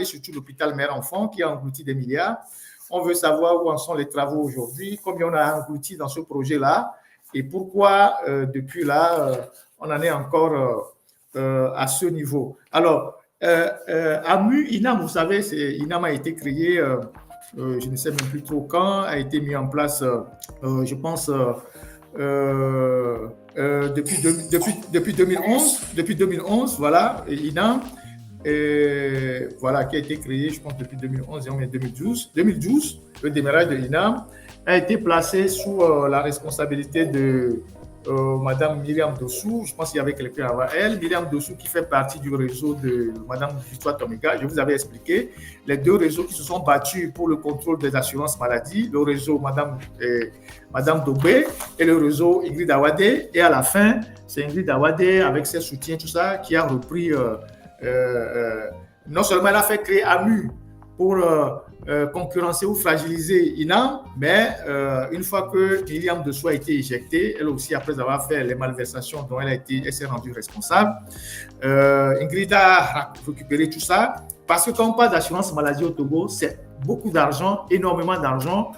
et surtout l'hôpital mère-enfant qui a englouti des milliards. On veut savoir où en sont les travaux aujourd'hui, combien on a englouti dans ce projet-là et pourquoi depuis là, on en est encore à ce niveau. Alors, AMU, INAM, vous savez, INAM a été créé, je ne sais même plus trop quand, a été mis en place, je pense, depuis 2011. Depuis 2011, voilà, INAM, voilà, qui a été créé, je pense, depuis 2011 et on est 2012. 2012, le démarrage de l'INAM a été placé sous la responsabilité de Madame Myriam Dossou. Je pense qu'il y avait quelqu'un avant elle. Myriam Dossou qui fait partie du réseau de Madame Victoire Tomiga. Je vous avais expliqué les deux réseaux qui se sont battus pour le contrôle des assurances maladie. Le réseau Madame Dobé et le réseau Ingrid Awadé. Et à la fin, c'est Ingrid Awadé avec ses soutiens, tout ça, qui a repris... non seulement elle a fait créer AMU pour concurrencer ou fragiliser INAM, mais une fois que Myriam Dossou a été éjectée, elle aussi, après avoir fait les malversations dont elle s'est rendue responsable, Ingrid a récupéré tout ça, parce que quand on parle d'assurance maladie au Togo, c'est beaucoup d'argent, énormément d'argent,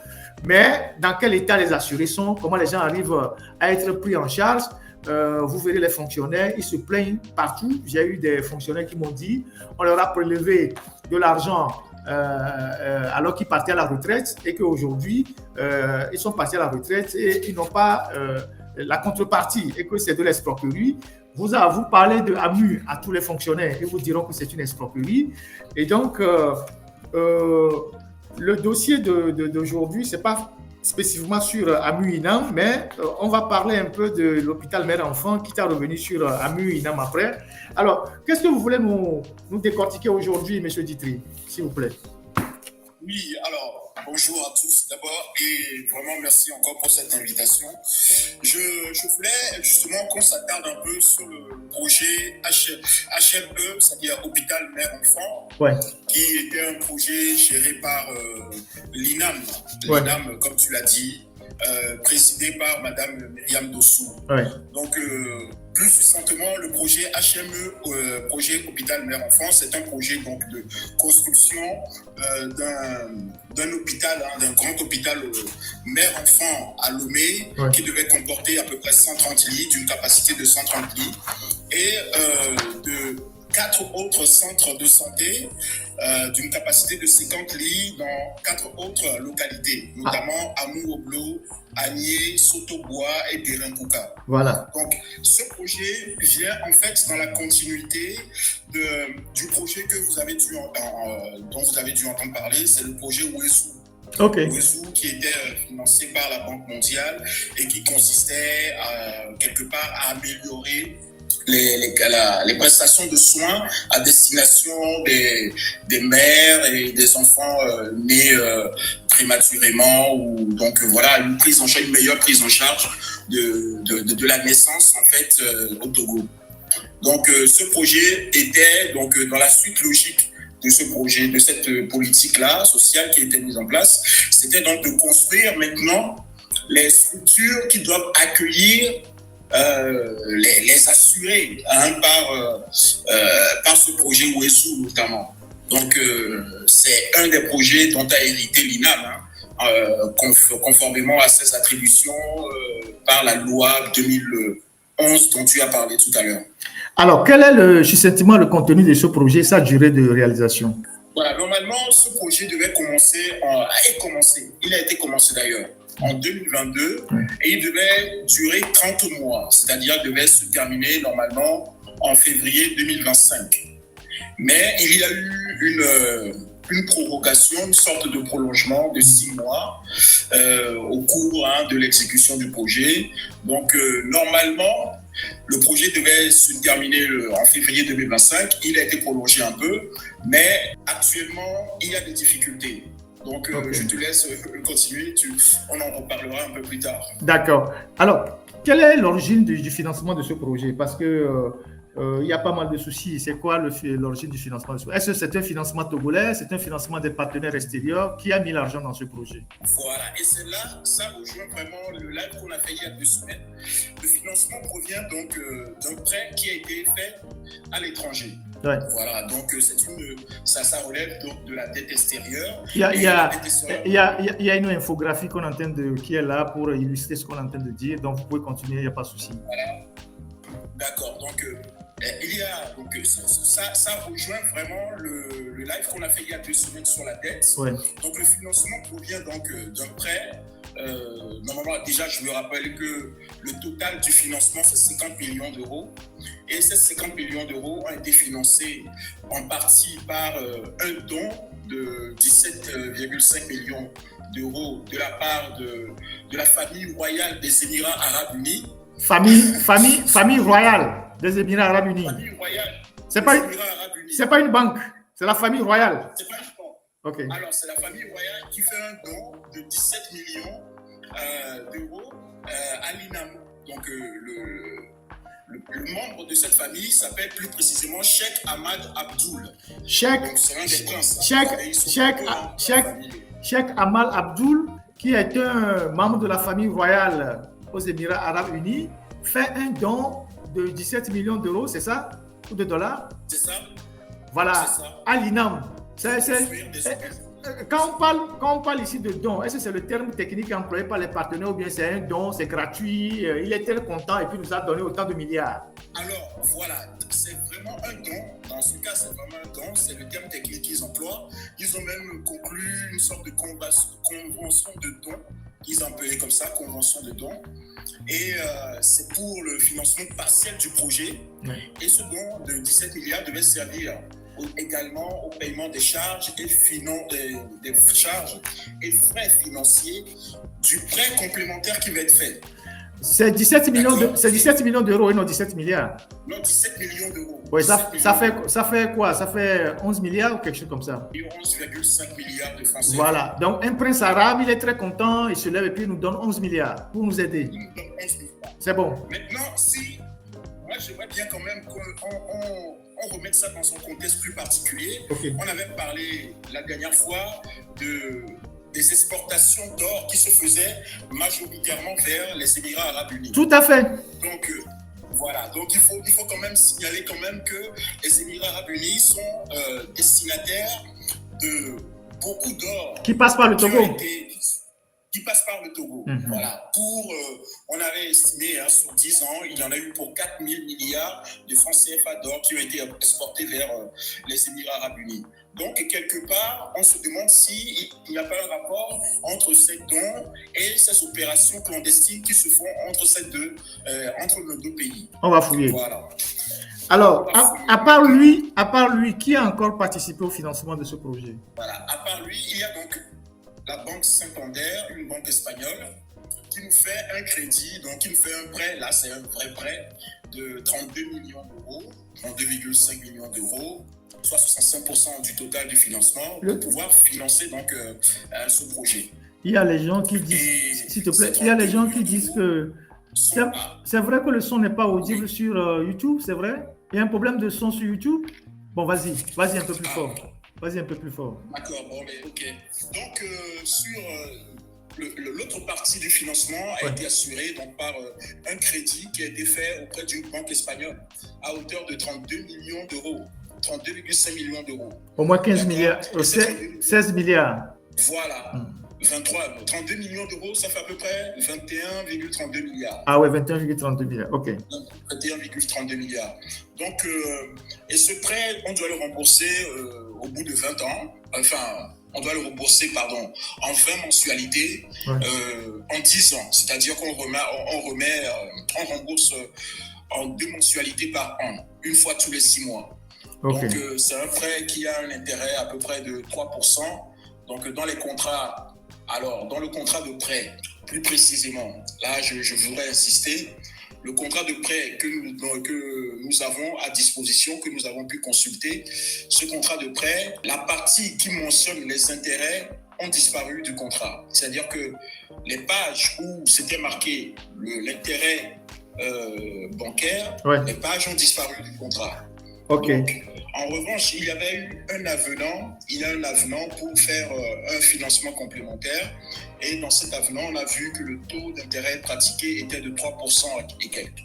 mais dans quel état les assurés sont, comment les gens arrivent à être pris en charge. Vous verrez les fonctionnaires, ils se plaignent partout. J'ai eu des fonctionnaires qui m'ont dit on leur a prélevé de l'argent alors qu'ils partaient à la retraite et qu'aujourd'hui, ils sont partis à la retraite et ils n'ont pas la contrepartie et que c'est de l'escroquerie. Vous parlez de AMU à tous les fonctionnaires et vous diront que c'est une escroquerie. Et donc, le dossier d'aujourd'hui, ce n'est pas spécifiquement sur AMU-INAM, mais on va parler un peu de l'hôpital mère-enfant, quitte à revenir sur AMU-INAM après. Alors, qu'est-ce que vous voulez nous décortiquer aujourd'hui, M. Ditry, s'il vous plaît? Oui, alors, bonjour à tous d'abord et vraiment merci encore pour cette invitation. Je voulais justement qu'on s'attarde un peu sur le projet HME, c'est-à-dire Hôpital Mère-Enfant, ouais, qui était un projet géré par l'INAM, ouais, l'INAM, comme tu l'as dit, présidé par Madame Myriam Dossou. ouais. Donc, plus succinctement, le projet HME, projet Hôpital Mère-Enfant, c'est un projet donc de construction d'un hôpital, d'un grand hôpital mère-enfant à Lomé, ouais, qui devait comporter à peu près 130 lits, d'une capacité de 130 lits, et de 4 autres centres de santé d'une capacité de 50 lits dans 4 autres localités, notamment Amou-Oblo, Agné, Sotobois et Birinkouka. Voilà. Donc, ce projet vient en fait dans la continuité du projet que vous avez dont vous avez dû entendre parler, c'est le projet Ouessou. Okay. Ouessou qui était financé par la Banque mondiale et qui consistait quelque part à améliorer les prestations de soins à destination des mères et des enfants nés prématurément, ou donc voilà, une meilleure prise en charge de la naissance en fait au Togo. Donc ce projet était donc dans la suite logique de ce projet, de cette politique-là sociale qui a été mise en place. C'était donc de construire maintenant les structures qui doivent accueillir les assurés par ce projet Ouessou notamment. Donc c'est un des projets dont a hérité l'INAM, conformément à ses attributions par la loi 2011 dont tu as parlé tout à l'heure. Alors, quel est justement le contenu de ce projet, sa durée de réalisation? Voilà, normalement, ce projet devait il a été commencé d'ailleurs en 2022, et il devait durer 30 mois, c'est-à-dire il devait se terminer normalement en février 2025. Mais il y a eu une prorogation, une sorte de prolongement de 6 mois au cours de l'exécution du projet. Donc normalement, le projet devait se terminer en février 2025. Il a été prolongé un peu, mais actuellement, il y a des difficultés. Donc, okay, je te laisse continuer, on en reparlera un peu plus tard. D'accord. Alors, quelle est l'origine du financement de ce projet? Parce que il y a pas mal de soucis. C'est quoi l'origine du financement? Est-ce que c'est un financement togolais? C'est un financement des partenaires extérieurs? Qui a mis l'argent dans ce projet? Voilà, et c'est là, ça rejoint vraiment le live qu'on a fait il y a 2 semaines. Le financement provient donc d'un prêt qui a été fait à l'étranger. Ouais. Voilà, donc ça relève donc de la dette extérieure. Il y a une infographie qui est là pour illustrer ce qu'on est en train de dire, donc vous pouvez continuer, il n'y a pas de souci. Voilà. D'accord, donc il y a donc ça rejoint vraiment le live qu'on a fait il y a 2 semaines sur la dette. Ouais. Donc le financement provient donc d'un prêt. Normalement, déjà, je me rappelle que le total du financement, c'est 50 millions d'euros. Et ces 50 millions d'euros ont été financés en partie par un don de 17,5 millions d'euros de la part de la famille royale des Émirats Arabes Unis. Famille royale des Émirats Arabes Unis. Famille royale des Émirats Arabes Unis. C'est pas une banque, c'est la famille royale. C'est pas une banque. Okay. Alors, c'est la famille royale qui fait un don de 17 millions d'euros à l'INAM. Donc, le membre de cette famille s'appelle plus précisément Cheikh Ahmad Abdoul. Cheikh Ahmad Abdoul, qui est un membre de la famille royale aux Émirats Arabes Unis, fait un don de 17 millions d'euros, c'est ça? Ou de dollars? C'est ça. Voilà, à l'INAM. Quand on parle ici de don, est-ce que c'est le terme technique employé par les partenaires ou bien c'est un don, c'est gratuit, il est très content et puis nous a donné autant de milliards? Alors voilà, c'est vraiment un don. Dans ce cas, c'est vraiment un don, c'est le terme technique qu'ils emploient. Ils ont même conclu une sorte de convention de don. Ils ont appelé comme ça, convention de don. Et c'est pour le financement partiel du projet. Et ce don de 17 milliards devait servir également au paiement des charges et des charges et frais financiers du prêt complémentaire qui va être fait. C'est 17 millions d'euros et non 17 milliards. Non, 17 millions d'euros. Oui, ça fait quoi? Ça fait 11 milliards ou quelque chose comme ça? 11,5 milliards de francs CFA. Voilà, donc un prince arabe, il est très content, il se lève et puis il nous donne 11 milliards pour nous aider. Il nous donne 11 milliards. C'est bon. Maintenant, moi j'aimerais bien quand même qu'on remette ça dans son contexte plus particulier. Okay. On avait parlé la dernière fois des exportations d'or qui se faisaient majoritairement vers les Émirats Arabes Unis. Tout à fait. Donc voilà, donc il faut quand même signaler quand même que les Émirats Arabes Unis sont destinataires de beaucoup d'or qui passe par le Togo. Qui passe par le Togo. Voilà. On avait estimé sur 10 ans, il y en a eu pour 4 000 milliards de francs CFA d'or qui ont été exportés vers les Émirats Arabes Unis. Donc, quelque part, on se demande s'il n'y a pas un rapport entre ces dons et ces opérations clandestines qui se font entre nos deux pays. On va fouiller. Voilà. Alors, à part lui, qui a encore participé au financement de ce projet? Voilà. À part lui, il y a donc la Banque Santander, une banque espagnole, qui nous fait un crédit, donc qui nous fait un prêt, là c'est un vrai prêt, de 32 millions d'euros, 32,5 millions d'euros, soit 65% du total du financement, pour pouvoir financer donc ce projet. Il y a les gens qui disent, s'il te plaît, il y a les gens qui disent que c'est vrai que le son n'est pas audible sur YouTube, c'est vrai? Il y a un problème de son sur YouTube? Bon, vas-y un peu plus fort. Vas-y un peu plus fort. D'accord, bon, mais ok. Donc, sur l'autre partie du financement a été assurée donc, par un crédit qui a été fait auprès d'une banque espagnole à hauteur de 32 millions d'euros, 32,5 millions d'euros. Au moins 15 milliards, 16 milliards. Voilà. 32 millions d'euros, ça fait à peu près 21,32 milliards. Ah ouais, 21,32 milliards, ok. 21,32 milliards. Donc, et ce prêt, on doit le rembourser au bout de 20 ans. Enfin, on doit le rembourser, pardon, en 20 mensualités, en 10 ans. C'est-à-dire qu'on rembourse en 2 mensualités par an, une fois tous les 6 mois. Okay. Donc, c'est un prêt qui a un intérêt à peu près de 3%. Donc, dans les contrats... Alors, dans le contrat de prêt, plus précisément, là, je voudrais insister, le contrat de prêt que nous avons à disposition, que nous avons pu consulter, ce contrat de prêt, la partie qui mentionne les intérêts ont disparu du contrat. C'est-à-dire que les pages où c'était marqué l'intérêt bancaire, les pages ont disparu du contrat. Ok. Donc, en revanche, il y avait eu un avenant, pour faire un financement complémentaire. Et dans cet avenant, on a vu que le taux d'intérêt pratiqué était de 3% et quelques.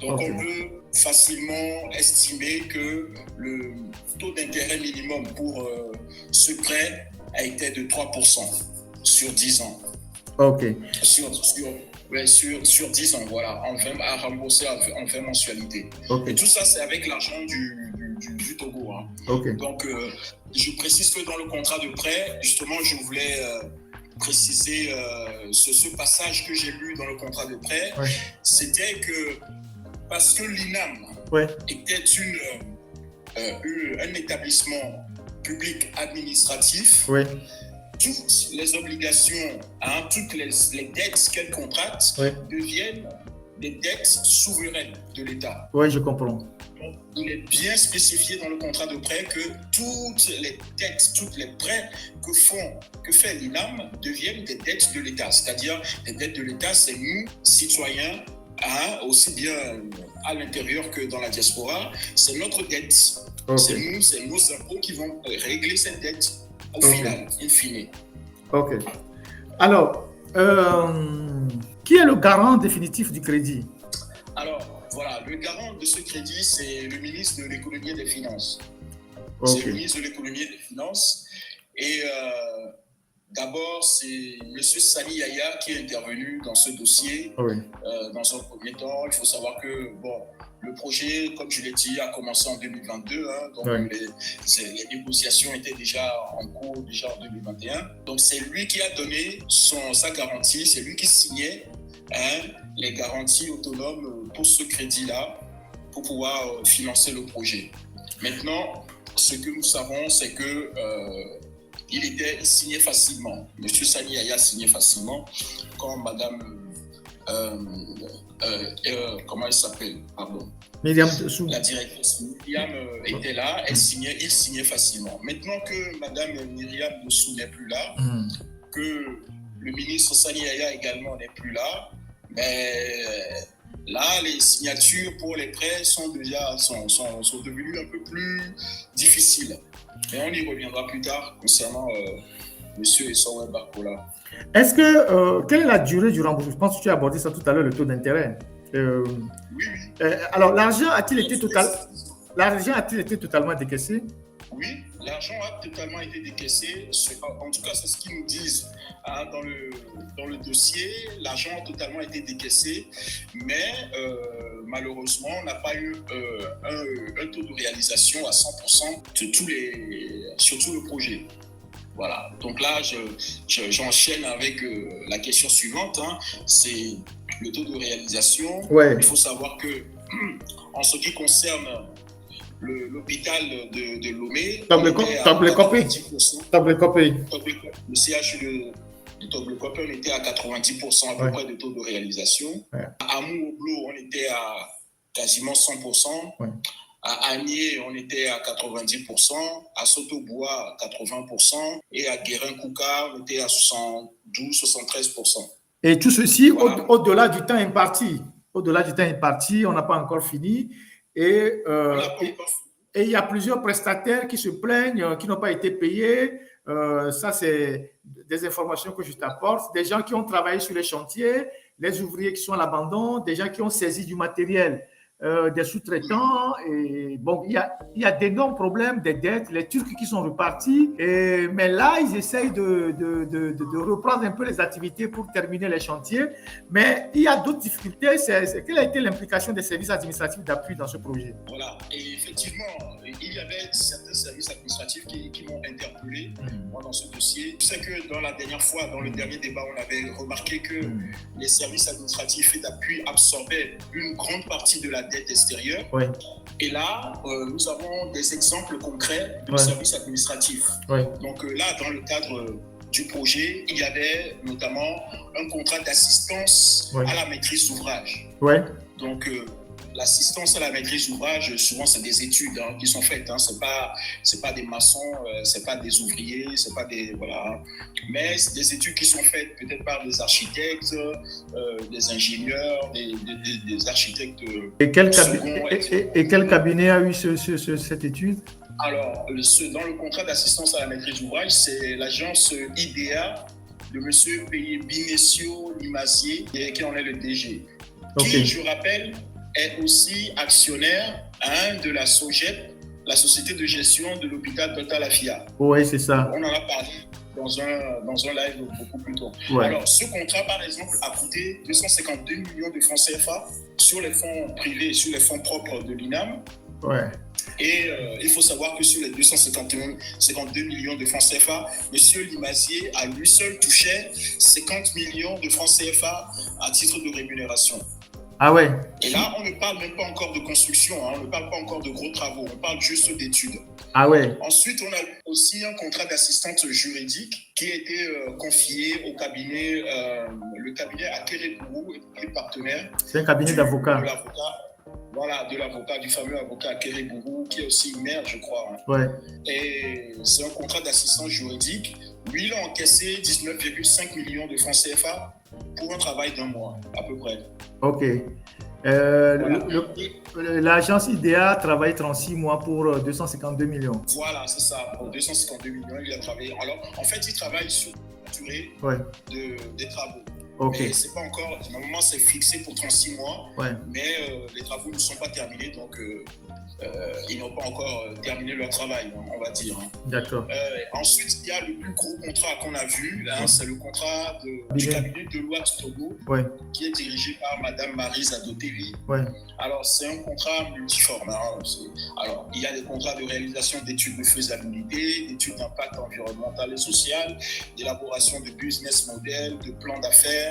Donc, on peut facilement estimer que le taux d'intérêt minimum pour ce prêt a été de 3% sur 10 ans. Ok. Sur 10 ans, voilà, à rembourser en 20 mensualités. Okay. Et tout ça, c'est avec l'argent du Togo. Hein. Okay. Donc, je précise que dans le contrat de prêt, justement, je voulais préciser ce passage que j'ai lu dans le contrat de prêt. C'était que parce que l'INAM était un établissement public administratif, toutes les obligations, toutes les dettes qu'elle contracte deviennent des dettes souveraines de l'État. Oui, je comprends. Donc, il est bien spécifié dans le contrat de prêt que toutes les dettes, tous les prêts que fait l'INAM deviennent des dettes de l'État. C'est-à-dire, les dettes de l'État, c'est nous, citoyens, aussi bien à l'intérieur que dans la diaspora, c'est notre dette. C'est nos impôts qui vont régler cette dette au final, in fine. Ok. Alors, qui est le garant définitif du crédit? Alors, voilà, le garant de ce crédit, c'est le ministre de l'économie et des finances. Okay. C'est le ministre de l'économie et des finances. Et d'abord, c'est M. Sani Yaya qui est intervenu dans ce dossier. Dans un premier temps, il faut savoir que, le projet, comme je l'ai dit, a commencé en 2022. Donc, les négociations étaient déjà en cours, déjà en 2021. Donc, c'est lui qui a donné sa garantie, c'est lui qui signait les garanties autonomes pour ce crédit-là, pour pouvoir financer le projet. Maintenant, ce que nous savons, c'est que il signait facilement. M. Sani Yaya signait facilement quand Madame... comment elle s'appelle? Pardon. Myriam La directrice Myriam était là, il signait facilement. Maintenant que Madame Myriam Dessou n'est plus là, que le ministre Sani Yaya également n'est plus là, mais là, les signatures pour les prêts sont devenues un peu plus difficiles. Et on y reviendra plus tard concernant M. Essowe Barcola. Est-ce que, quelle est la durée du remboursement? Je pense que tu as abordé ça tout à l'heure, le taux d'intérêt. Oui. Alors, l'argent a-t-il été totalement décaissé? Oui, l'argent a totalement été décaissé. En tout cas, c'est ce qu'ils nous disent dans le dossier. L'argent a totalement été décaissé, mais malheureusement, on n'a pas eu un taux de réalisation à 100% sur tout le projet. Voilà, donc là, j'enchaîne avec la question suivante, c'est le taux de réalisation. Il faut savoir que, en ce qui concerne l'hôpital de Lomé, le CHU de Toblecopé, on était à 90% à peu près de taux de réalisation. À Amou-Oblo, on était à quasiment 100%. À Agné, on était à 90%, à Sotobois, 80%, et à Guérin-Kouka, on était à 72-73%. Et tout ceci, au-delà du temps imparti. Au-delà du temps imparti, on n'a pas encore fini. Et il y a plusieurs prestataires qui se plaignent, qui n'ont pas été payés. Ça, c'est des informations que je t'apporte. Des gens qui ont travaillé sur les chantiers, les ouvriers qui sont à l'abandon, des gens qui ont saisi du matériel. Des sous-traitants, et bon, il y a d'énormes problèmes, des dettes, les Turcs qui sont repartis, mais là, ils essayent de reprendre un peu les activités pour terminer les chantiers, mais il y a d'autres difficultés. Quelle a été l'implication des services administratifs d'appui dans ce projet? Voilà, et effectivement, il y avait certains services administratifs qui m'ont interpellé moi, dans ce dossier. Je sais que dans la dernière fois, dans le dernier débat, on avait remarqué que les services administratifs d'appui absorbaient une grande partie de la dette extérieure. Et là, nous avons des exemples concrets de services administratifs. Donc là, dans le cadre du projet, il y avait notamment un contrat d'assistance à la maîtrise d'ouvrage. Donc l'assistance à la maîtrise d'ouvrage, souvent, c'est des études qui sont faites. C'est pas des maçons, c'est pas des ouvriers, c'est pas des... Voilà. Mais c'est des études qui sont faites peut-être par des architectes, des ingénieurs, des architectes... Et quel cabinet a eu cette étude? Alors, dans le contrat d'assistance à la maîtrise d'ouvrage, c'est l'agence IDEA de M. Binicio Limassier, qui en est le DG. Okay. Qui, je rappelle, est aussi actionnaire de la SOGEP, la société de gestion de l'hôpital Total Afia. Oui, c'est ça. On en a parlé dans un live beaucoup plus tôt. Ouais. Alors, ce contrat, par exemple, a coûté 252 millions de francs CFA sur les fonds privés et sur les fonds propres de l'INAM. Ouais. Et il faut savoir que sur les 252 millions de francs CFA, M. Limassier, à lui seul, touchait 50 millions de francs CFA à titre de rémunération. Ah ouais. Et là, on ne parle même pas encore de construction, on ne parle pas encore de gros travaux, on parle juste d'études. Ah ouais. Ensuite, on a aussi un contrat d'assistante juridique qui a été confié au cabinet, le cabinet Akerekourou et partenaires. C'est un cabinet d'avocats. Voilà, de l'avocat, du fameux avocat Akerekourou, qui est aussi maire, je crois. Ouais. Et c'est un contrat d'assistance juridique. Lui, il a encaissé 19,5 millions de francs CFA pour un travail d'un mois, à peu près. OK. Voilà. L'agence IDEA travaille 36 mois pour 252 millions. Voilà, c'est ça. Pour 252 millions, il a travaillé. Alors, en fait, il travaille sur la durée des travaux. OK. Mais c'est pas encore, normalement c'est fixé pour 36 mois, mais les travaux ne sont pas terminés, donc ils n'ont pas encore terminé leur travail, on va dire. D'accord. Ensuite, il y a le plus gros contrat qu'on a vu, c'est le contrat du cabinet Deloitte Togo, qui est dirigé par Madame Maryse Adotevi. Alors, c'est un contrat multiforme. Alors, il y a des contrats de réalisation d'études de faisabilité, d'études d'impact environnemental et social, d'élaboration de business model, de plans d'affaires,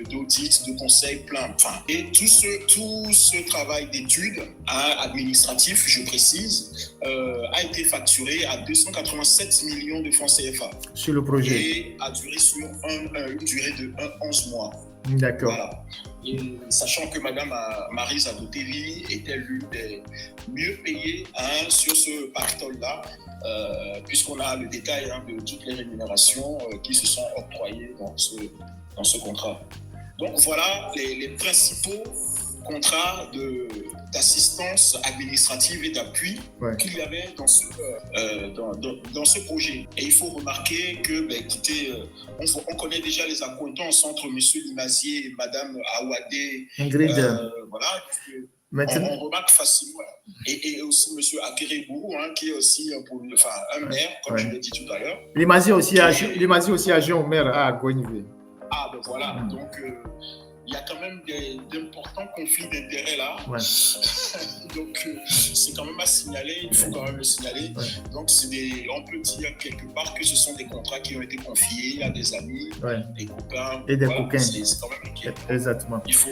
d'audit, de conseils, plein. Et tout ce travail d'études administratif, je précise, a été facturé à 287 millions de francs CFA. Sur le projet. Et a duré sur une durée de 11 mois. D'accord. Voilà. Et sachant que Madame Maryse Adotevi était l'une des mieux payées sur ce pactole-là, puisqu'on a le détail de toutes les rémunérations qui se sont octroyées dans ce contrat. Donc voilà les principaux contrats d'assistance administrative et d'appui qu'il y avait dans ce projet. Et il faut remarquer que, écoutez, on connaît déjà les accointances entre M. Limassier et Mme Awadé. Ingrid. Voilà. Maintenant... On remarque facilement. Et aussi M. Akerekourou, qui est aussi un maire, comme je l'ai dit tout à l'heure. Limassier aussi agent au maire à Goignivé. Ah, ben voilà. Donc, il y a quand même d'importants conflits d'intérêts là. Donc, c'est quand même à signaler, il faut quand même le signaler. Donc, on peut dire quelque part que ce sont des contrats qui ont été confiés à des amis, des copains. Et des coquins. C'est quand même inquiétant. Exactement. Il faut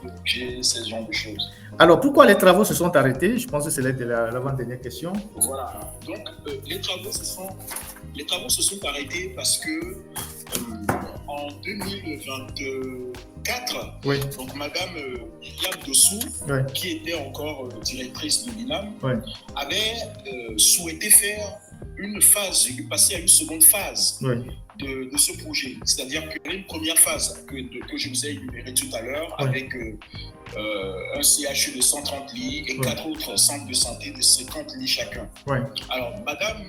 bouger ce genre de choses. Alors, pourquoi les travaux se sont arrêtés? Je pense que c'est l'avant-dernière question. Voilà. Donc, les travaux se sont arrêtés parce que en 2024, donc Madame Myriam Dossou, qui était encore directrice de l'INAM, avait souhaité faire passer à une seconde phase de ce projet. C'est-à-dire qu'il y a une première phase que je vous ai énumérée tout à l'heure avec un CHU de 130 lits et 4 autres centres de santé de 50 lits chacun. Alors, Madame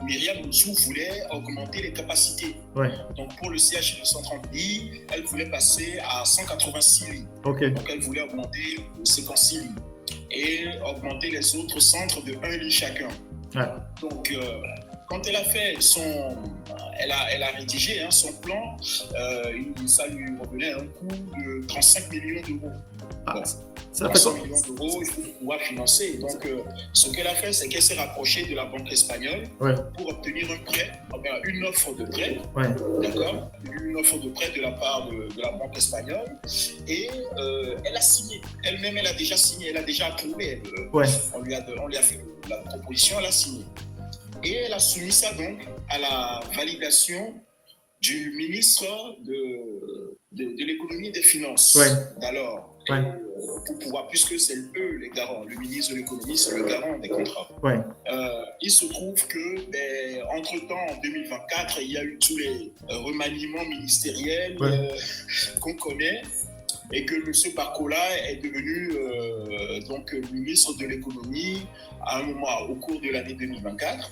Myriam Dossou voulait augmenter les capacités. Donc, pour le CHU de 130 lits, elle voulait passer à 186 lits. Donc, elle voulait augmenter 56 lits et augmenter les autres centres de 1 lit chacun. Donc, quand elle a fait elle a rédigé son plan, ça lui revenait à un coût de 35 millions d'euros. Ça 300 millions d'euros, il faut pouvoir financer. Donc, ce qu'elle a fait, c'est qu'elle s'est rapprochée de la banque espagnole pour obtenir un prêt, une offre de prêt, d'accord, une offre de prêt de la part de la banque espagnole. Et elle a signé. Elle-même, elle a déjà signé, elle a déjà approuvé. On lui a fait la proposition, elle a signé. Et elle a soumis ça donc à la validation du ministre de l'économie et des finances d'alors. pour pouvoir, puisque c'est eux les garants, le ministre de l'économie, c'est le garant des contrats. Ouais. Il se trouve que, entre-temps, en 2024, il y a eu tous les remaniements ministériels qu'on connaît, et que M. Barcola est devenu donc ministre de l'économie à un moment au cours de l'année 2024.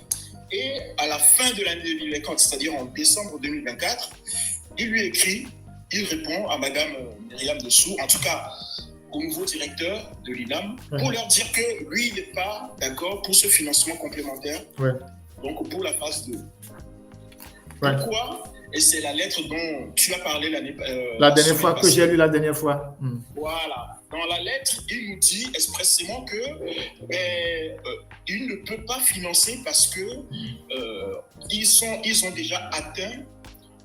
Et à la fin de l'année 2024, c'est-à-dire en décembre 2024, il lui écrit, il répond à Mme Myriam Dessous, en tout cas au nouveau directeur de l'INAM, pour leur dire que lui, il n'est pas d'accord pour ce financement complémentaire, donc pour la phase 2. Pourquoi? Et c'est la lettre dont tu as parlé la dernière fois, que j'ai lu la dernière fois. Voilà. Dans la lettre, il nous dit expressément que il ne peut pas financer parce que ils ont déjà atteint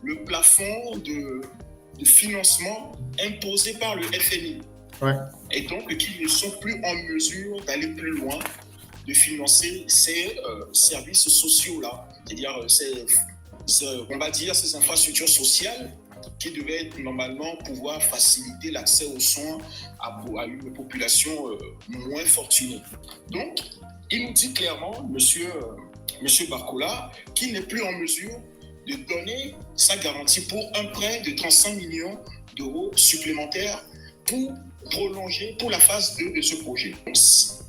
le plafond de financement imposé par le FMI. Et donc qu'ils ne sont plus en mesure d'aller plus loin, de financer ces services sociaux-là. C'est-à-dire, on va dire, ces infrastructures sociales qui devaient normalement pouvoir faciliter l'accès aux soins à une population moins fortunée. Donc, il nous dit clairement, monsieur Barcola, qu'il n'est plus en mesure de donner sa garantie pour un prêt de 35 millions d'euros supplémentaires pour prolonger pour la phase 2 de ce projet. Donc,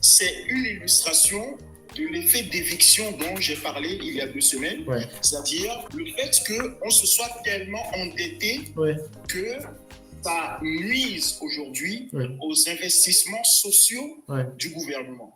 c'est une illustration de l'effet d'éviction dont j'ai parlé il y a 2 semaines, c'est-à-dire le fait qu'on se soit tellement endetté que ça nuise aujourd'hui aux investissements sociaux du gouvernement.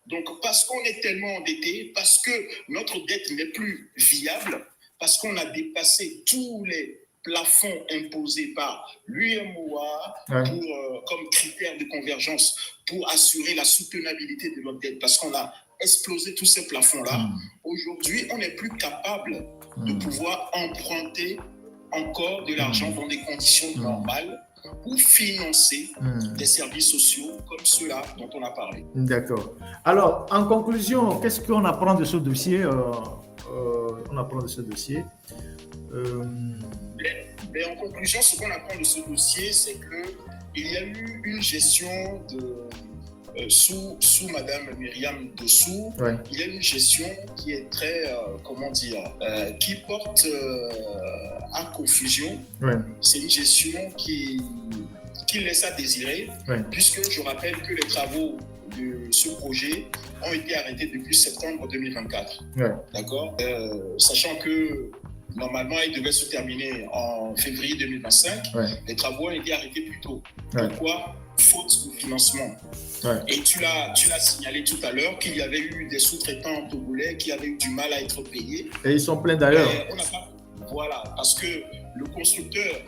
Donc, parce qu'on est tellement endetté, parce que notre dette n'est plus viable, parce qu'on a dépassé tous les plafonds imposés par l'UEMOA comme critère de convergence pour assurer la soutenabilité de notre dette, parce qu'on a explosé tous ces plafonds-là. Aujourd'hui, on n'est plus capable de pouvoir emprunter encore de l'argent dans des conditions normales pour financer des services sociaux comme ceux-là dont on a parlé. D'accord. Alors, en conclusion, qu'est-ce qu'on apprend de ce dossier on apprend de ce dossier Mais en conclusion, ce qu'on apprend de ce dossier, c'est qu'il y a eu une gestion sous Madame Myriam Dessous, il y a une gestion qui est très, qui porte à confusion. C'est une gestion qui laisse à désirer, puisque je rappelle que les travaux de ce projet ont été arrêtés depuis septembre 2024. D'accord, sachant que normalement, il devait se terminer en février 2025. Les travaux ont été arrêtés plus tôt. Pourquoi? Faute de financement. Et tu l'as signalé tout à l'heure qu'il y avait eu des sous-traitants togolais qui avaient eu du mal à être payés. Et ils sont pleins d'ailleurs. Voilà, parce que le constructeur,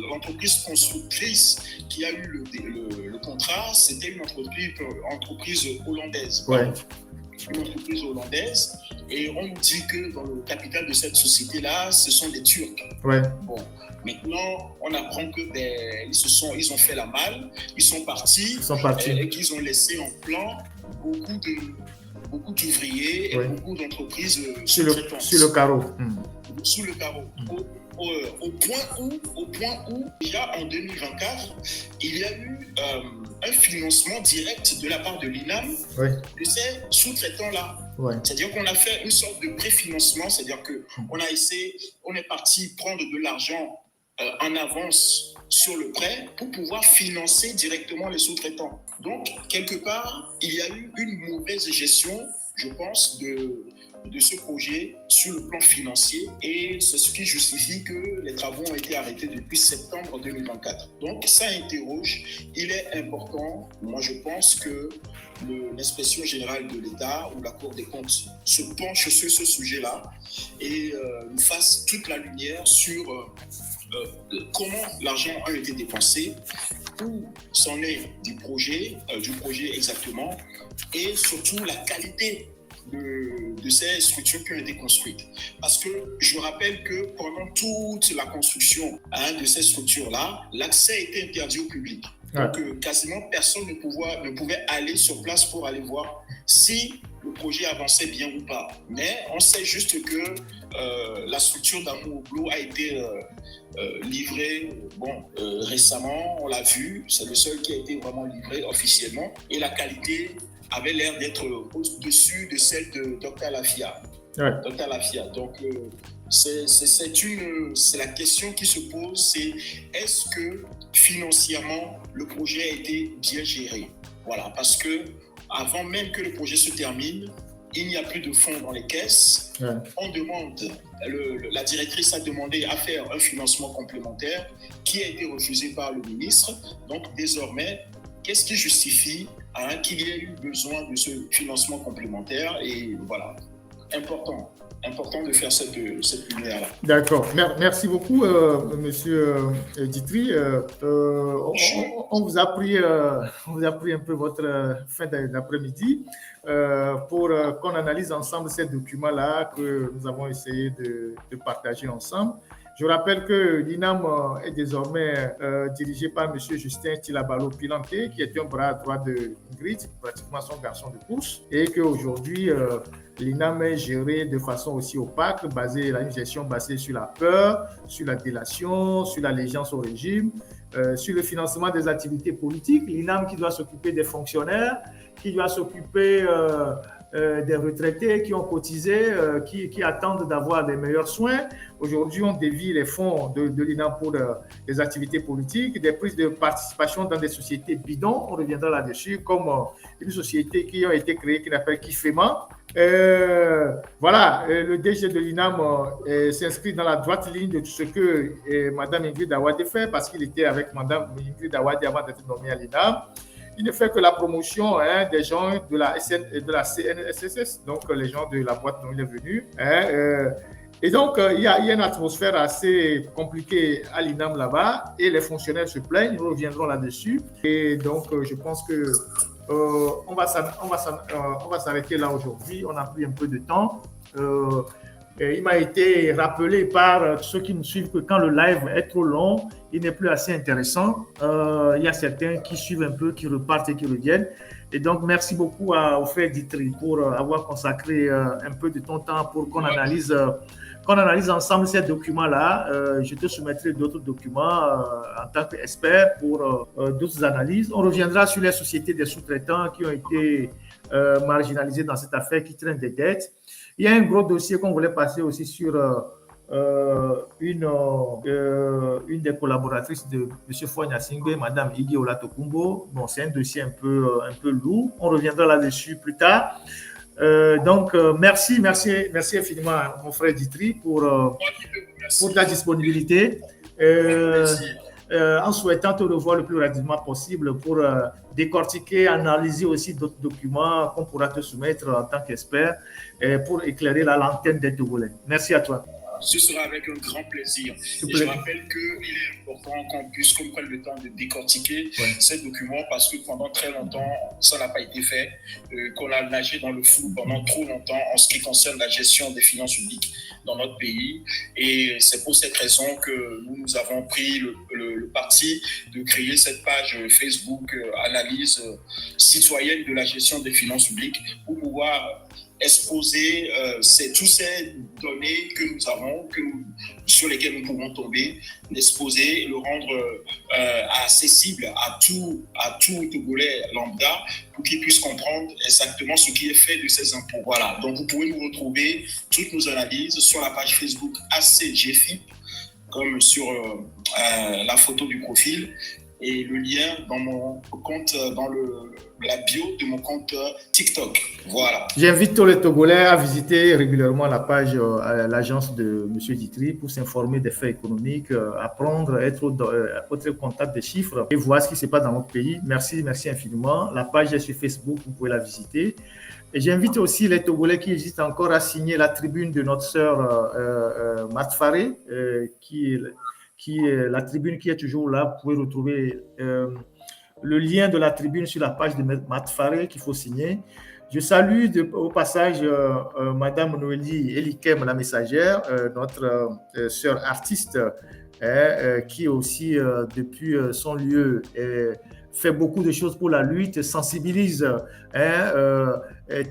l'entreprise constructrice qui a eu le contrat, c'était une entreprise hollandaise. Une entreprise hollandaise. Et on nous dit que dans le capital de cette société-là, ce sont des Turcs. Bon, maintenant, on apprend que ils ont fait la malle, ils sont partis. Et qu'ils ont laissé en plan beaucoup d'ouvriers et beaucoup d'entreprises sur le carreau. Sous le carreau. Au point où, déjà en 2024, il y a eu un financement direct de la part de l'INAM de ces sous-traitants-là. C'est-à-dire qu'on a fait une sorte de préfinancement, c'est-à-dire qu'on est parti prendre de l'argent en avance sur le prêt pour pouvoir financer directement les sous-traitants. Donc, quelque part, il y a eu une mauvaise gestion, je pense, de ce projet sur le plan financier, et c'est ce qui justifie que les travaux ont été arrêtés depuis septembre 2024. Donc ça interroge, il est important, moi je pense que l'inspection générale de l'État ou la Cour des comptes se penche sur ce sujet-là et nous fasse toute la lumière sur comment l'argent a été dépensé, où c'en est du projet exactement, et surtout la qualité de ces structures qui ont été construites. Parce que je rappelle que pendant toute la construction de ces structures-là, l'accès était interdit au public. Donc quasiment personne ne pouvait aller sur place pour aller voir si le projet avançait bien ou pas. Mais on sait juste que la structure d'Amour Blue a été livrée récemment, on l'a vu, c'est le seul qui a été vraiment livré officiellement, et la qualité avait l'air d'être au-dessus de celle de Dr Lafia. Ouais. Dr Lafia. Donc, c'est la question qui se pose, c'est est-ce que financièrement le projet a été bien géré? Voilà, parce que avant même que le projet se termine, il n'y a plus de fonds dans les caisses. Ouais. On demande, la directrice a demandé à faire un financement complémentaire qui a été refusé par le ministre. Donc désormais, qu'est-ce qui justifie qu'il y ait eu besoin de ce financement complémentaire? Et voilà, important de faire cette lumière-là. D'accord. Merci beaucoup, Monsieur Ditry. On vous a pris un peu votre fin d'après-midi pour qu'on analyse ensemble ces documents-là que nous avons essayé de partager ensemble. Je rappelle que l'INAM est désormais dirigé par M. Justin Tilabalo-Pilanté, qui est un bras droit de Ingrid, pratiquement son garçon de course, et qu'aujourd'hui, l'INAM est géré de façon aussi opaque, une gestion basée sur la peur, sur la délation, sur l'allégeance au régime, sur le financement des activités politiques. L'INAM qui doit s'occuper des fonctionnaires, qui doit s'occuper des retraités qui ont cotisé, qui attendent d'avoir des meilleurs soins. Aujourd'hui, on dévie les fonds de l'INAM pour les activités politiques, des prises de participation dans des sociétés bidons, on reviendra là-dessus, comme une société qui a été créée qui s'appelle Kifema. Voilà, le DG de l'INAM s'inscrit dans la droite ligne de tout ce que Mme Ingrid Awadi fait, parce qu'il était avec Mme Ingrid Awadi avant d'être nommé à l'INAM. Il ne fait que la promotion des gens de la CNSS, donc les gens de la boîte dont il est venu. Et donc, il y a une atmosphère assez compliquée à l'INAM là-bas, et les fonctionnaires se plaignent, nous reviendrons là-dessus. Et donc, je pense que on va s'arrêter là aujourd'hui. On a pris un peu de temps. Il m'a été rappelé par ceux qui nous suivent que quand le live est trop long, il n'est plus assez intéressant. Il y a certains qui suivent un peu, qui repartent et qui reviennent. Et donc, merci beaucoup au frère Ditry pour avoir consacré un peu de ton temps pour qu'on analyse ensemble ces documents-là. Je te soumettrai d'autres documents en tant qu'expert pour d'autres analyses. On reviendra sur les sociétés des sous-traitants qui ont été marginalisées dans cette affaire, qui traînent des dettes. Il y a un gros dossier qu'on voulait passer aussi sur une des collaboratrices de M. Fonya Singbe, Mme Iggy Olatokumbo. Bon, c'est un dossier un peu lourd. On reviendra là-dessus plus tard. Donc, merci infiniment à mon frère Ditry pour ta disponibilité. En souhaitant te revoir le plus rapidement possible pour décortiquer, analyser aussi d'autres documents qu'on pourra te soumettre en tant qu'expert pour éclairer la lanterne des Togolais. Merci à toi. Ce sera avec un grand plaisir. Et je rappelle qu'il est important qu'on puisse prendre le temps de décortiquer ces documents parce que pendant très longtemps, ça n'a pas été fait, qu'on a nagé dans le flou pendant trop longtemps en ce qui concerne la gestion des finances publiques dans notre pays. Et c'est pour cette raison que nous avons pris le parti de créer cette page Facebook analyse citoyenne de la gestion des finances publiques pour pouvoir exposer toutes ces données que nous avons, sur lesquelles nous pouvons tomber, l'exposer et le rendre accessible à tout Togolais lambda pour qu'il puisse comprendre exactement ce qui est fait de ces impôts. Voilà, donc vous pouvez nous retrouver toutes nos analyses sur la page Facebook ACGFIP, comme sur la photo du profil, et le lien dans mon compte, dans la bio de mon compte TikTok. Voilà. J'invite tous les Togolais à visiter régulièrement la page l'agence de M. Ditry pour s'informer des faits économiques, apprendre, être au contact des chiffres et voir ce qui se passe dans notre pays. Merci infiniment. La page est sur Facebook, vous pouvez la visiter. Et j'invite aussi les Togolais qui hésitent encore à signer la tribune de notre sœur Matfare, qui est la tribune qui est toujours là. Vous pouvez retrouver le lien de la tribune sur la page de Matfare qu'il faut signer. Je salue au passage Madame Noélie Elikem, la messagère, notre sœur artiste, qui aussi, depuis son lieu, fait beaucoup de choses pour la lutte, sensibilise,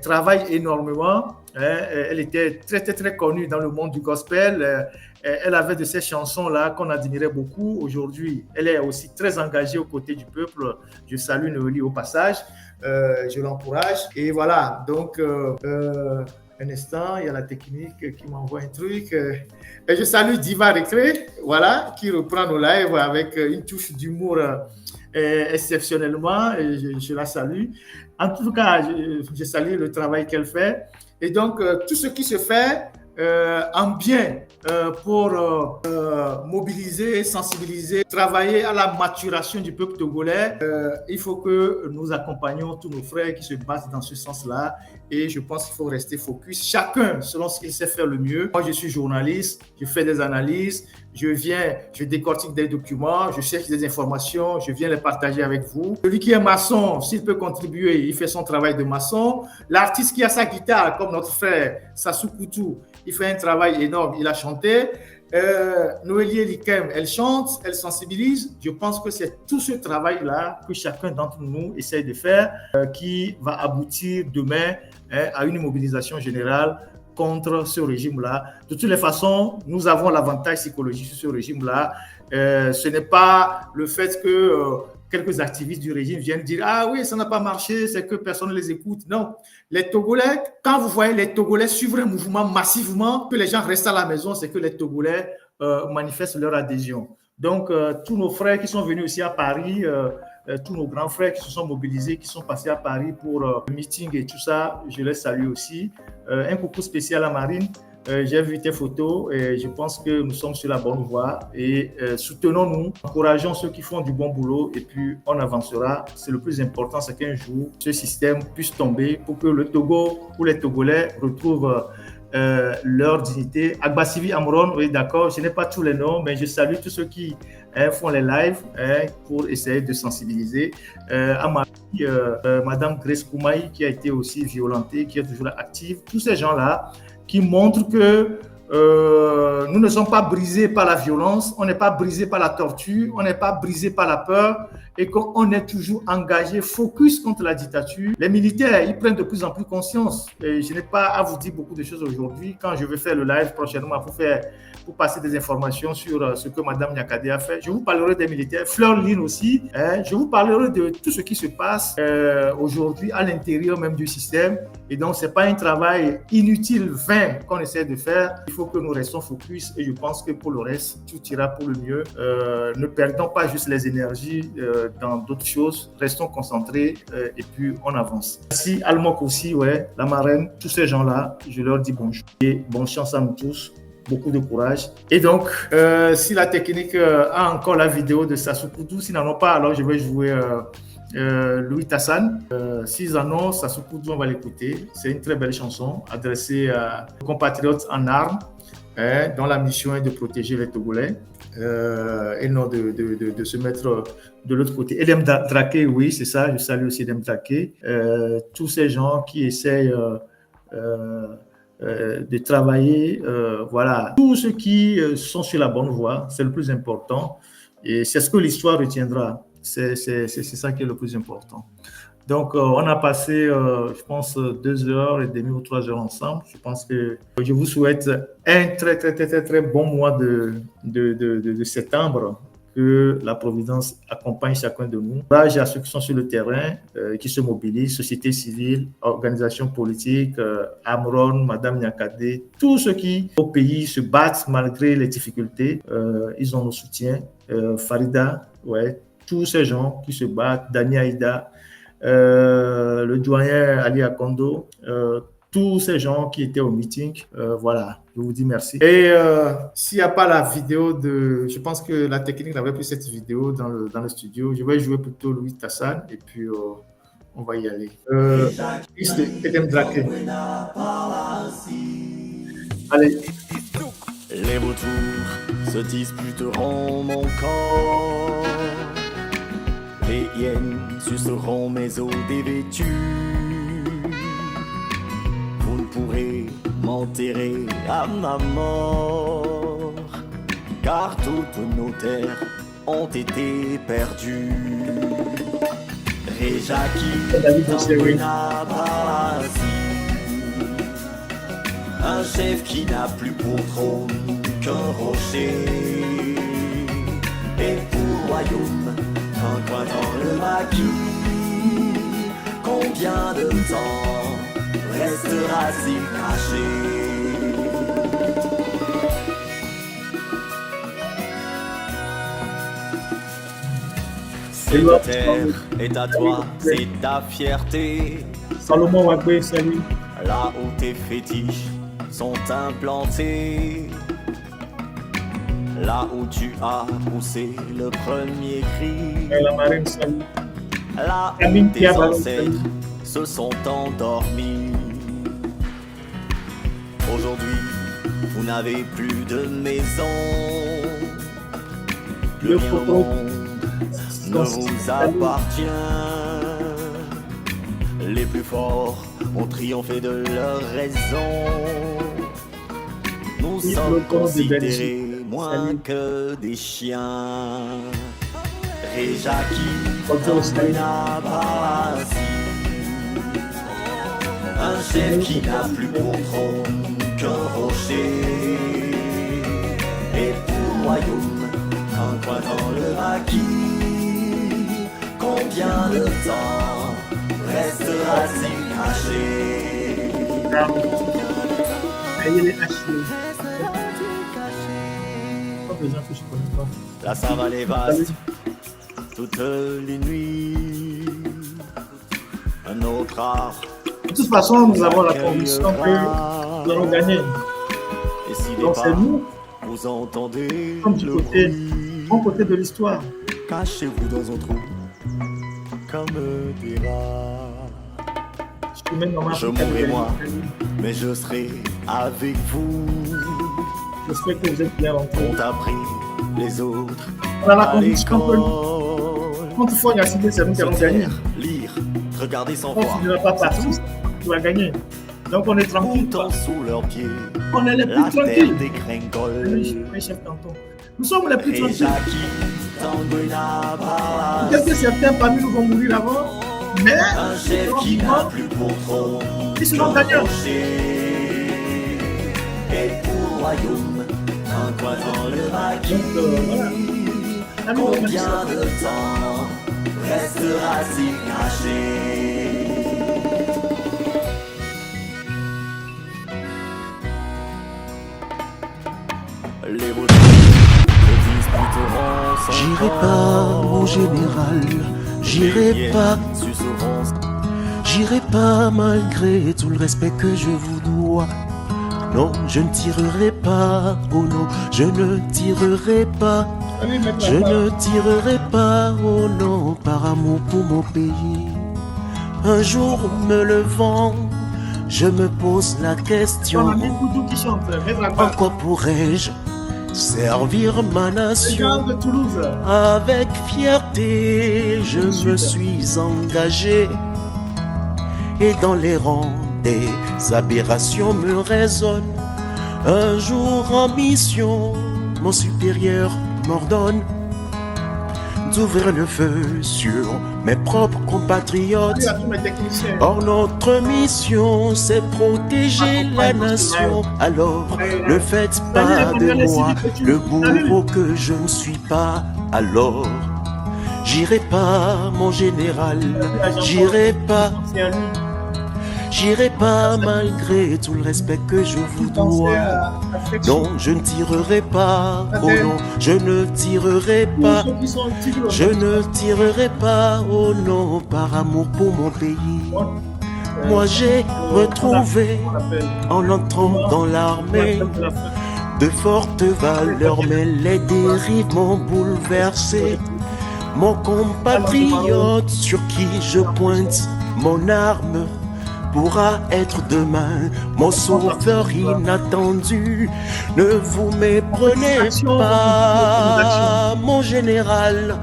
travaille énormément. Elle était très, très, très connue dans le monde du gospel. Elle avait de ces chansons-là qu'on admirait beaucoup. Aujourd'hui, elle est aussi très engagée aux côtés du peuple. Je salue Noélie au passage. Je l'encourage. Et voilà, donc, un instant, il y a la technique qui m'envoie un truc. Et je salue Diva Recré, voilà, qui reprend nos lives avec une touche d'humour exceptionnellement. Et je la salue. En tout cas, je salue le travail qu'elle fait. Et donc, tout ce qui se fait en bien pour mobiliser, sensibiliser, travailler à la maturation du peuple togolais, il faut que nous accompagnions tous nos frères qui se battent dans ce sens-là. Et je pense qu'il faut rester focus, chacun selon ce qu'il sait faire le mieux. Moi, je suis journaliste, je fais des analyses, je décortique des documents, je cherche des informations, je viens les partager avec vous. Celui qui est maçon, s'il peut contribuer, il fait son travail de maçon. L'artiste qui a sa guitare, comme notre frère Sassou Koutou, il fait un travail énorme, il a chanté. Noélie Elikem, elle chante, elle sensibilise. Je pense que c'est tout ce travail-là que chacun d'entre nous essaye de faire qui va aboutir demain à une mobilisation générale contre ce régime-là. De toutes les façons, nous avons l'avantage psychologique sur ce régime-là. Ce n'est pas le fait que quelques activistes du régime viennent dire « Ah oui, ça n'a pas marché, c'est que personne ne les écoute. » Non, les Togolais, quand vous voyez les Togolais suivre un mouvement massivement, que les gens restent à la maison, c'est que les Togolais manifestent leur adhésion. Donc, tous nos frères qui sont venus aussi à Paris, tous nos grands frères qui se sont mobilisés, qui sont passés à Paris pour le meeting et tout ça, je les salue aussi. Un coucou spécial à Marine. J'ai vu tes photos et je pense que nous sommes sur la bonne voie et soutenons-nous, encourageons ceux qui font du bon boulot et puis on avancera. C'est le plus important, c'est qu'un jour, ce système puisse tomber pour que le Togo ou les Togolais retrouvent leur dignité. Agbasivi Amron, oui d'accord, je n'ai pas tous les noms, mais je salue tous ceux qui font les lives pour essayer de sensibiliser. À ma fille, Madame Grace Koumaï, qui a été aussi violentée, qui est toujours active. Tous ces gens-là qui montrent que nous ne sommes pas brisés par la violence, on n'est pas brisés par la torture, on n'est pas brisés par la peur et qu'on est toujours engagé, focus contre la dictature. Les militaires, ils prennent de plus en plus conscience. Et je n'ai pas à vous dire beaucoup de choses aujourd'hui. Quand je vais faire le live prochainement pour passer des informations sur ce que Mme Nyakadé a fait, je vous parlerai des militaires, Fleur Line aussi, je vous parlerai de tout ce qui se passe aujourd'hui à l'intérieur même du système. Et donc, ce n'est pas un travail inutile, vain qu'on essaie de faire. Il faut que nous restions focus et je pense que pour le reste, tout ira pour le mieux. Ne perdons pas juste les énergies dans d'autres choses. Restons concentrés et puis on avance. Merci Almok aussi, ouais, la marraine, tous ces gens-là, je leur dis bonjour et bonne chance à nous tous. Beaucoup de courage. Et donc, si la technique a encore la vidéo de Sassou Koutou, s'ils n'en ont pas, alors je vais jouer Louis Tassan. S'ils en ont, Sassou Koutou, on va l'écouter. C'est une très belle chanson adressée aux compatriotes en armes, dont la mission est de protéger les Togolais et non de se mettre de l'autre côté. Edem Draké, oui, c'est ça. Je salue aussi Edem Draké. Tous ces gens qui essayent de travailler, voilà, tous ceux qui sont sur la bonne voie, c'est le plus important et c'est ce que l'histoire retiendra, c'est ça qui est le plus important. Donc on a passé je pense 2h30 ou 3 heures ensemble. Je pense que je vous souhaite un très bon mois de septembre, que la Providence accompagne chacun de nous. Courage à ceux qui sont sur le terrain, qui se mobilisent, société civile, organisations politiques, Amron, Madame Nyakadé, tous ceux qui au pays se battent malgré les difficultés, ils ont nos soutiens. Farida, ouais, tous ces gens qui se battent, Dani Aïda, le doyen Ali Akondo, tous ces gens qui étaient au meeting, voilà, je vous dis merci. Et s'il n'y a pas la vidéo je pense que la technique n'avait plus cette vidéo dans le studio, je vais jouer plutôt Louis Tassan et puis on va y aller. Edem Draké. Allez. Les vautours se disputeront mon corps, les hyènes suceront mes os dévêtus. Vous ne pourrez m'enterrer à ma mort, car toutes nos terres ont été perdues. Rejaki, Un chef qui n'a plus pour trône qu'un rocher. Et pour royaume, un coin dans le maquis. Combien de temps restera-t-il caché? Cette terre est à toi, c'est ta fierté. Salomon Wagbe, salut. Là où tes fétiches sont implantés, là où tu as poussé le premier cri, La marine, salut. là où Camille tes Diabalo, ancêtres salut. se sont endormis. Aujourd'hui, vous n'avez plus de maison. Le Plus rien au photo. monde ne vous appartient. Les plus forts ont triomphé de leur raison. Nous Yves sommes Leconte de considérés Belgique. moins Salut. que des chiens. Rejaki, Bonjour, salut. un chef qui n'a plus pour trône qu'un rocher. Et pour royaume, un coin dans le maquis. Combien de temps restera-t-il caché? Il est haché. Pas besoin que je connais pas. La savane est vaste, toutes les nuits. Un autre art. De toute façon, nous avons la conviction que nous allons gagner. Et si les Donc c'est pas, nous, vous entendez comme du le côté, bruit, bon côté de l'histoire. cachez-vous dans un trou, comme des rats. Je suis même dans ma Je Afrique, mourrai, moi. salut. Mais je serai avec vous. J'espère que vous êtes bien rentrés. On t'a pris les autres On a la à conviction que l'école. quand il faut y assister, c'est nous qui allons gagner. Lire, regarder sans Quand voir. tu ne vas pas partout, tu vas gagner. Donc on est tranquille. Bouton sous leurs pieds, On est les plus la terre tranquilles. dégringole. Oui, chef canton. Nous sommes les plus tranquilles. Rejaki, Tanguena, Peut-être que certains parmi nous vont mourir avant, mais un chef qui n'a plus pour trône ils seront qu'un gagnants. rocher. Et pour royaume, un coin dans le maquis. Donc voilà. Amis, on remercie. Combien de temps restera-t-il caché? Les beaux se disputeront sans J'irai pas, corde. mon général, j'irai pas, Suceront j'irai pas malgré tout le respect que je vous dois. Non, je ne tirerai pas, oh non, je ne tirerai pas, Allez, mettre je la barre. ne tirerai pas, oh non, par amour pour mon pays. Un jour me levant, je me pose la On question, a mis Koudou qui chante. Mettre la en barre. quoi pourrais-je servir ma Les nation? gars de Toulouse. Avec fierté, je me suis engagé et dans les rangs des aberrations me résonnent. Un jour en mission, mon supérieur m'ordonne d'ouvrir le feu sur mes propres compatriotes. Salut à tous mes techniciens. Or notre mission c'est protéger la nation. Alors ne faites pas de moi le bourreau que je ne suis pas. Alors j'irai pas mon général, j'irai pas, C'est à lui. j'irai pas malgré tout le respect que je vous dois. Non, je ne tirerai pas, oh non, je ne tirerai pas. Je ne tirerai pas, oh non, par amour pour mon pays. Moi j'ai retrouvé, en entrant dans l'armée, de fortes valeurs, mais les dérives m'ont bouleversé. Mon compatriote sur qui je pointe mon arme pourra être demain mon sauveur inattendu. Ne vous méprenez pas, mon général.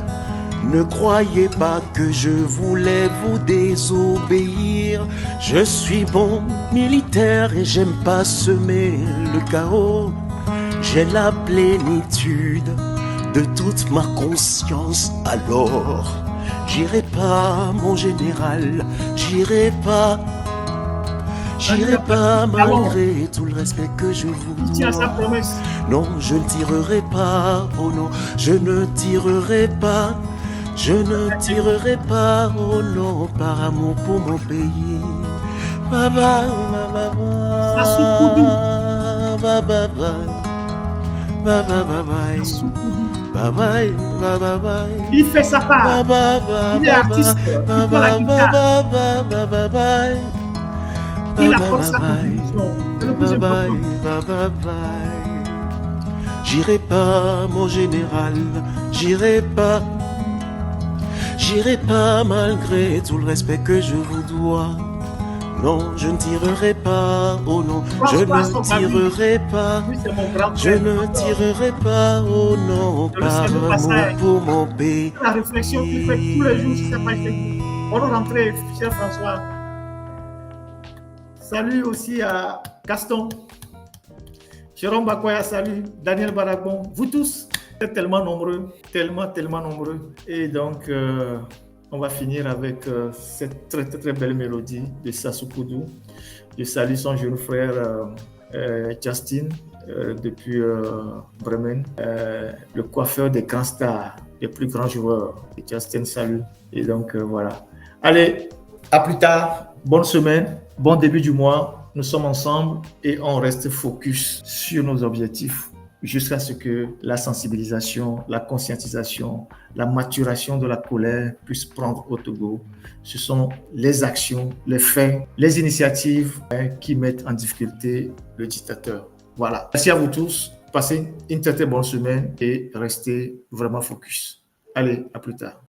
Ne croyez pas que je voulais vous désobéir. Je suis bon militaire et j'aime pas semer le chaos. J'ai la plénitude de toute ma conscience. Alors, j'irai pas, mon général, j'irai pas. J'irai pas malgré tout le respect que je vous Il tient sa dois. promesse. Non, je ne tirerai pas, oh non, je ne tirerai pas. Je ne tirerai pas, oh non, par amour pour mon pays. Bye bye, bye bye, Sassoupou. bye bye, bye bye, bye bye, bye bye, bye bye, bye. Il fait sa part. Il est artiste. Il prend la guitare. Il apporte sa contribution. C'est le plus important. J'irai pas, mon général, j'irai pas. J'irai pas malgré tout le respect que je vous dois. Non, je ne tirerai pas, oh non, je ne tirerai pas. Lui, c'est mon grand Je frère. ne tirerai pas, oh non, Je le par salue au passage. amour pour mon pays. La réflexion qu'il fait tous les jours, si ce n'est pas effectif. Bonne rentrée, cher François. Salut aussi à Gaston. Jérôme Bakoya, salut. Daniel Barabon. Vous tous, vous êtes tellement nombreux, tellement nombreux. Et donc, on va finir avec cette très belle mélodie de Sassou Koudou. Je salue son jeune frère Justin depuis Bremen, le coiffeur des grands stars, des plus grands joueurs. Et Justin, salut. Et donc, voilà. Allez, à plus tard. Bonne semaine, bon début du mois. Nous sommes ensemble et on reste focus sur nos objectifs jusqu'à ce que la sensibilisation, la conscientisation, la maturation de la colère puisse prendre au Togo. Ce sont les actions, les faits, les initiatives qui mettent en difficulté le dictateur. Voilà. Merci à vous tous. Passez une très bonne semaine et restez vraiment focus. Allez, à plus tard.